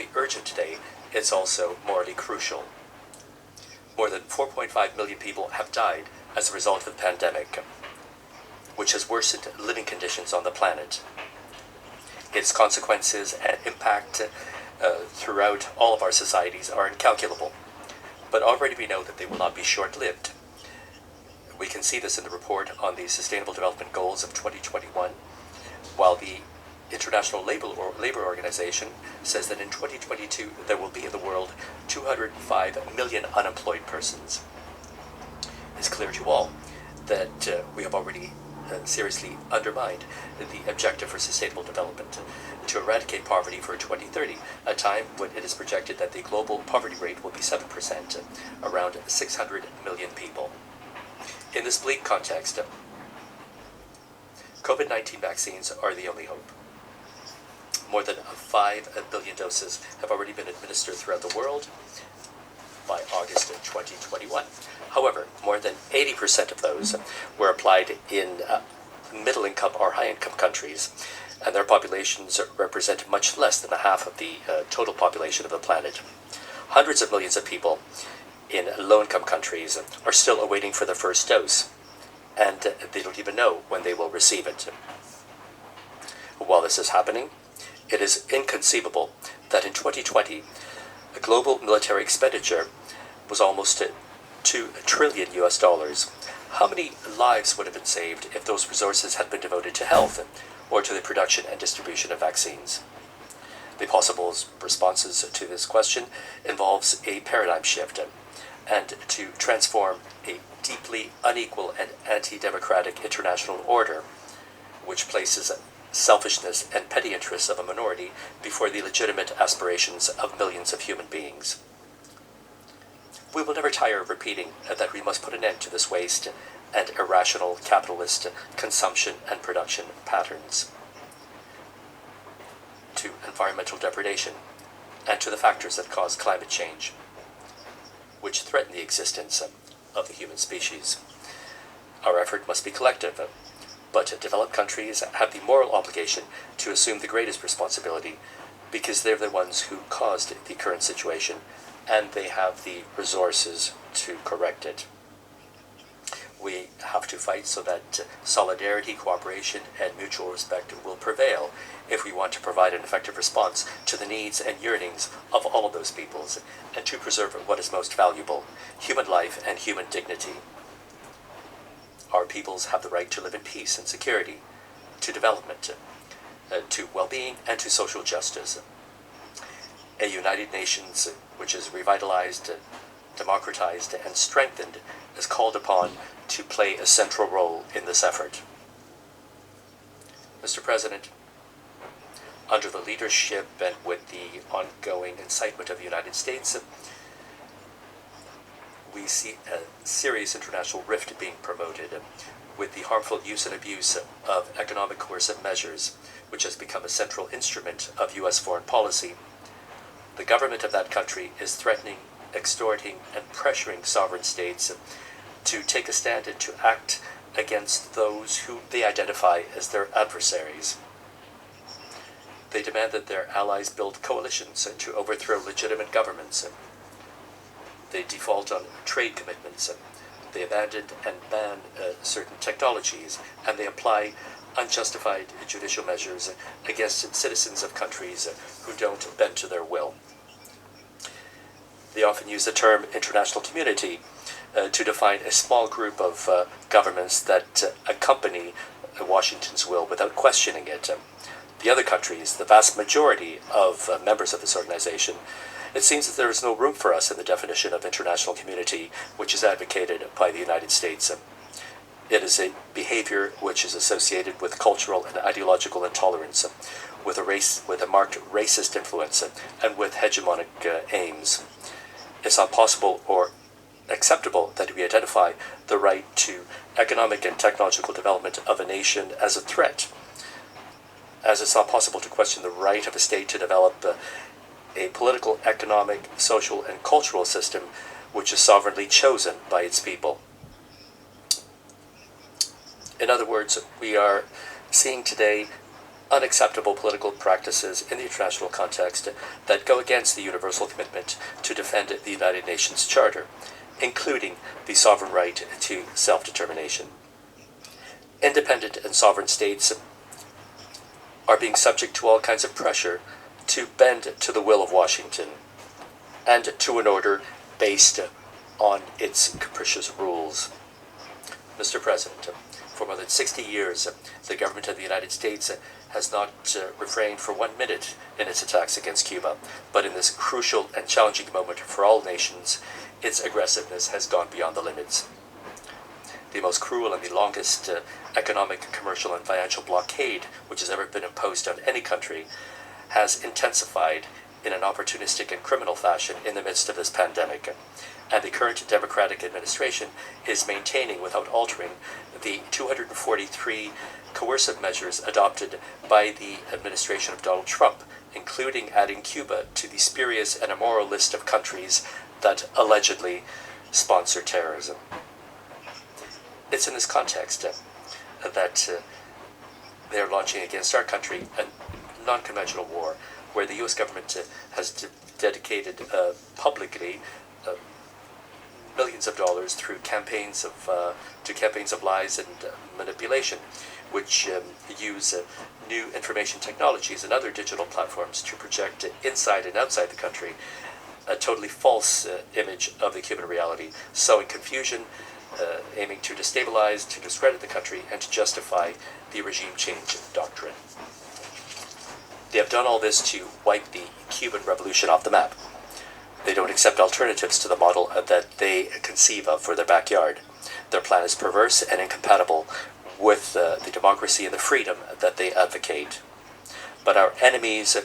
morally urgent today, it's also morally crucial. More than 4.5 million people have died as a result of the pandemic, which has worsened living conditions on the planet. Its consequences and impact throughout all of our societies are incalculable, but already we know that they will not be short-lived. We can see this in the report on the Sustainable Development Goals of 2021, while the International Labour Organization says that in 2022 there will be in the world 205 million unemployed persons. It's clear to all that we have already seriously undermined the objective for sustainable development to eradicate poverty for 2030, a time when it is projected that the global poverty rate will be 7%, around 600 million people. In this bleak context, COVID-19 vaccines are the only hope. More than 5 billion doses have already been administered throughout the world by August 2021. However, more than 80% of those were applied in middle-income or high-income countries, and their populations represent much less than half of the total population of the planet. Hundreds of millions of people in low-income countries are still awaiting for their first dose, and they don't even know when they will receive it. While this is happening, it is inconceivable that in 2020, a global military expenditure was almost $2 trillion. How many lives would have been saved if those resources had been devoted to health or to the production and distribution of vaccines? The possible responses to this question involves a paradigm shift and to transform a deeply unequal and anti-democratic international order, which places selfishness and petty interests of a minority before the legitimate aspirations of millions of human beings. We will never tire of repeating that we must put an end to this waste and irrational capitalist consumption and production patterns, to environmental degradation, and to the factors that cause climate change, which threaten the existence of the human species. Our effort must be collective, but developed countries have the moral obligation to assume the greatest responsibility because they're the ones who caused the current situation and they have the resources to correct it. We have to fight so that solidarity, cooperation, and mutual respect will prevail if we want to provide an effective response to the needs and yearnings of all of those peoples and to preserve what is most valuable, human life and human dignity. Our peoples have the right to live in peace and security, to development, to well-being, and to social justice. A United Nations which is revitalized, democratized, and strengthened is called upon to play a central role in this effort. Mr. President, under the leadership and with the ongoing incitement of the United States, we see a serious international rift being promoted with the harmful use and abuse of economic coercive measures, which has become a central instrument of U.S. foreign policy. The government of that country is threatening, extorting, and pressuring sovereign states to take a stand and to act against those who they identify as their adversaries. They demand that their allies build coalitions to overthrow legitimate governments. They default on trade commitments. They abandon and ban certain technologies, and they apply unjustified judicial measures against citizens of countries who don't bend to their will. They often use the term international community to define a small group of governments that accompany Washington's will without questioning it. The other countries, the vast majority of members of this organization, it seems that there is no room for us in the definition of international community which is advocated by the United States. It is a behavior which is associated with cultural and ideological intolerance, with a marked racist influence, and with hegemonic aims. It's not possible or acceptable that we identify the right to economic and technological development of a nation as a threat, as it's not possible to question the right of a state to develop a political, economic, social, and cultural system which is sovereignly chosen by its people. In other words, we are seeing today unacceptable political practices in the international context that go against the universal commitment to defend the United Nations Charter, including the sovereign right to self-determination. Independent and sovereign states are being subject to all kinds of pressure to bend to the will of Washington and to an order based on its capricious rules. Mr. President, for more than 60 years, the government of the United States has not refrained for 1 minute in its attacks against Cuba, but in this crucial and challenging moment for all nations, its aggressiveness has gone beyond the limits. The most cruel and the longest economic, commercial, and financial blockade which has ever been imposed on any country has intensified in an opportunistic and criminal fashion in the midst of this pandemic. And the current Democratic administration is maintaining, without altering, the 243 coercive measures adopted by the administration of Donald Trump, including adding Cuba to the spurious and immoral list of countries that allegedly sponsor terrorism. It's in this context that they are launching against our country a non-conventional war, where the U.S. government has dedicated publicly millions of dollars through campaigns of lies and manipulation, which use new information technologies and other digital platforms to project inside and outside the country a totally false image of the Cuban reality, sowing confusion, aiming to destabilize, to discredit the country, and to justify the regime change doctrine. They have done all this to wipe the Cuban Revolution off the map. They don't accept alternatives to the model that they conceive of for their backyard. Their plan is perverse and incompatible with the democracy and the freedom that they advocate. But our enemies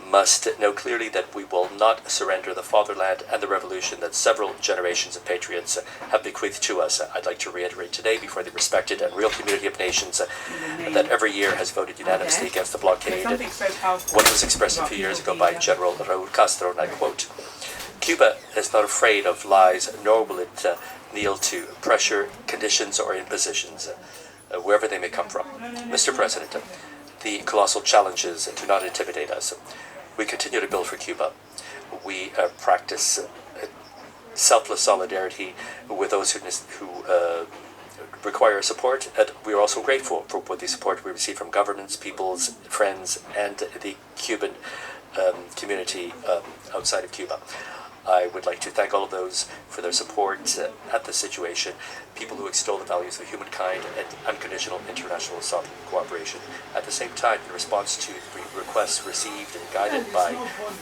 must know clearly that we will not surrender the fatherland and the revolution that several generations of patriots have bequeathed to us. I'd like to reiterate today before the respected and real community of nations that every year has voted unanimously against the blockade. What was expressed a few years ago by General Raul Castro, and I quote, "Cuba is not afraid of lies, nor will it kneel to pressure, conditions, or impositions, wherever they may come from." Mr. President, the colossal challenges do not intimidate us. We continue to build for Cuba. We practice selfless solidarity with those who require support, and we are also grateful for the support we receive from governments, peoples, friends, and the Cuban community outside of Cuba. I would like to thank all of those for their support at the situation, people who extol the values of humankind and unconditional international cooperation. At the same time, in response to the requests received and guided by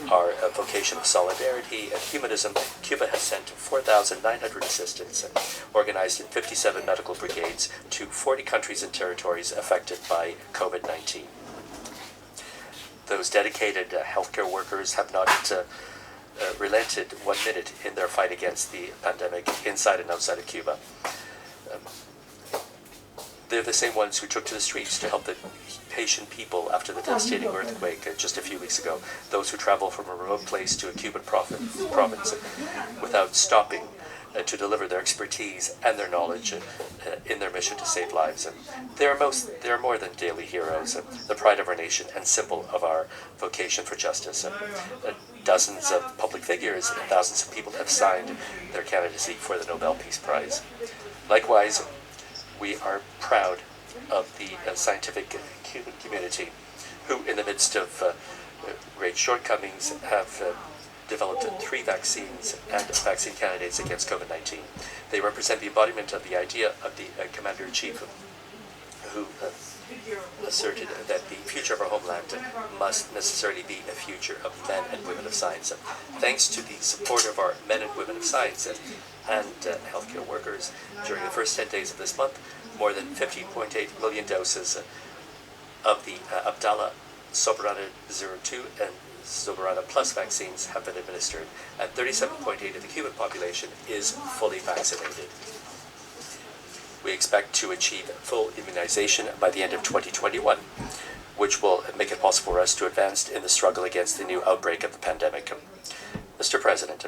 our vocation of solidarity and humanism, Cuba has sent 4,900 assistants organized in 57 medical brigades to 40 countries and territories affected by COVID-19. Those dedicated healthcare workers have not relented 1 minute in their fight against the pandemic inside and outside of Cuba. They're the same ones who took to the streets to help the patient people after the devastating earthquake just a few weeks ago, those who travel from a remote place to a Cuban province without stopping to deliver their expertise and their knowledge in their mission to save lives. They are more than daily heroes, the pride of our nation and symbol of our vocation for justice. Dozens of public figures and thousands of people have signed their candidacy for the Nobel Peace Prize. Likewise, we are proud of the scientific Cuban community who, in the midst of great shortcomings, have developed 3 vaccines and vaccine candidates against COVID-19. They represent the embodiment of the idea of the Commander-in-Chief who asserted that the future of our homeland must necessarily be a future of men and women of science. Thanks to the support of our men and women of science and healthcare workers, during the first 10 days of this month, more than 50.8 million doses of the Abdala, Soberana 02, and Soberana Plus vaccines have been administered, and 37.8% of the Cuban population is fully vaccinated. We expect to achieve full immunization by the end of 2021, which will make it possible for us to advance in the struggle against the new outbreak of the pandemic. Mr. President,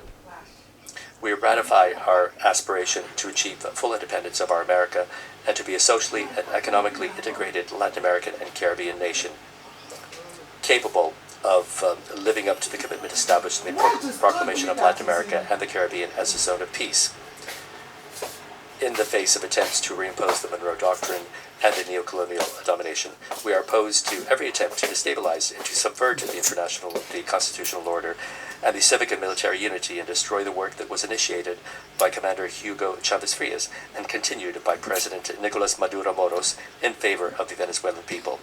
we ratify our aspiration to achieve full independence of our America and to be a socially and economically integrated Latin American and Caribbean nation. capable of living up to the commitment established in the Proclamation of Latin America and the Caribbean as a zone of peace. In the face of attempts to reimpose the Monroe Doctrine and the neocolonial domination, we are opposed to every attempt to destabilize and to subvert the constitutional order and the civic and military unity and destroy the work that was initiated by Commander Hugo Chavez Frias and continued by President Nicolas Maduro Moros in favor of the Venezuelan people.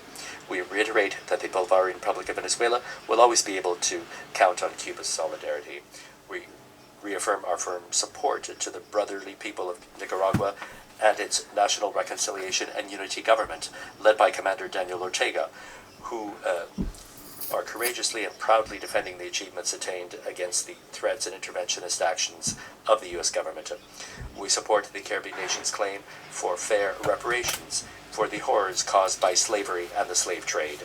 We reiterate that the Bolivarian Republic of Venezuela will always be able to count on Cuba's solidarity. We reaffirm our firm support to the brotherly people of Nicaragua and its National Reconciliation and Unity Government, led by Commander Daniel Ortega, who are courageously and proudly defending the achievements attained against the threats and interventionist actions of the U.S. government. We support the Caribbean nation's claim for fair reparations for the horrors caused by slavery and the slave trade.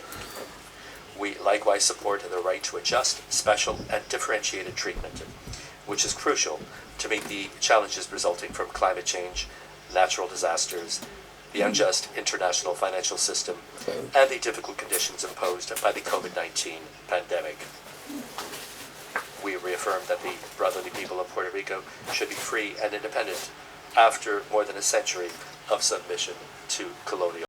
We likewise support the right to a just, special, and differentiated treatment, which is crucial to meet the challenges resulting from climate change, natural disasters, the unjust international financial system, and the difficult conditions imposed by the COVID-19 pandemic. We reaffirm that the brotherly people of Puerto Rico should be free and independent after more than a century of submission to colonial